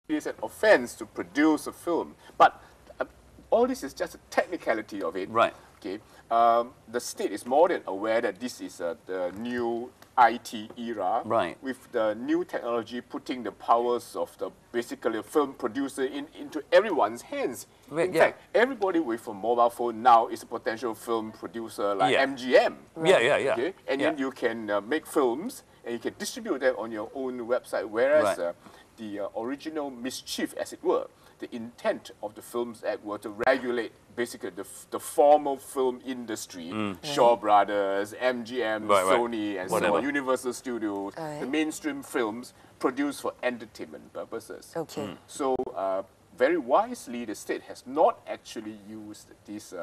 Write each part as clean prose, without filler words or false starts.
it is an offence to produce a film. But all this is just a technicality of it. Right. Okay. The state is more than aware that this is the new IT era, right, with the new technology putting the powers of the basically a film producer into everyone's hands. In fact, everybody with a mobile phone now is a potential film producer, like MGM. Yeah. Okay? And then you can make films and you can distribute them on your own website, whereas the original mischief, as it were, the intent of the Films Act were to regulate basically the formal film industry, Shaw Brothers, MGM, Sony, and so on, Universal Studios, the mainstream films produced for entertainment purposes. Okay. So very wisely, the state has not actually used this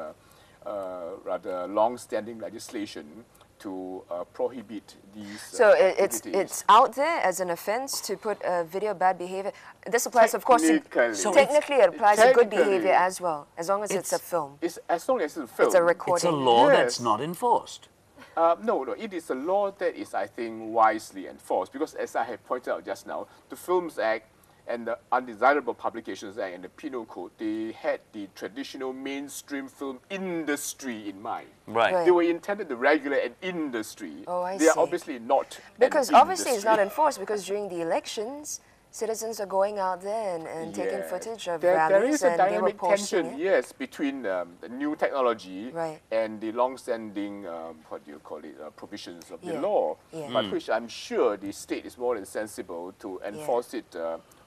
rather long-standing legislation to prohibit these So it's out there as an offence to put video bad behavior. This applies, of course, technically it applies to good behavior as well, as long as it's a film. It's as long as it's a film. It's a recording. It's a law that's not enforced. No, it is a law that is, I think, wisely enforced, because as I have pointed out just now, the Films Act and the Undesirable Publications Act and the Penal Code, they had the traditional mainstream film industry in mind. Right. They were intended to regulate an industry. Oh, I see. They are obviously not. Because obviously it's not enforced, because during the elections, citizens are going out there and taking footage of rallies, there is a and they were dynamic posting tension, yes, between the new technology and the long-standing, what do you call it, provisions of the law, but which I'm sure the state is more than sensible to enforce it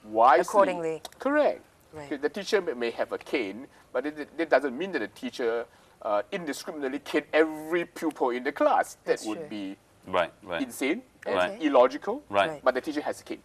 wisely. Accordingly. Correct. Right. The teacher may have a cane, but that doesn't mean that the teacher indiscriminately cane every pupil in the class. That would be insane and illogical, but the teacher has a cane.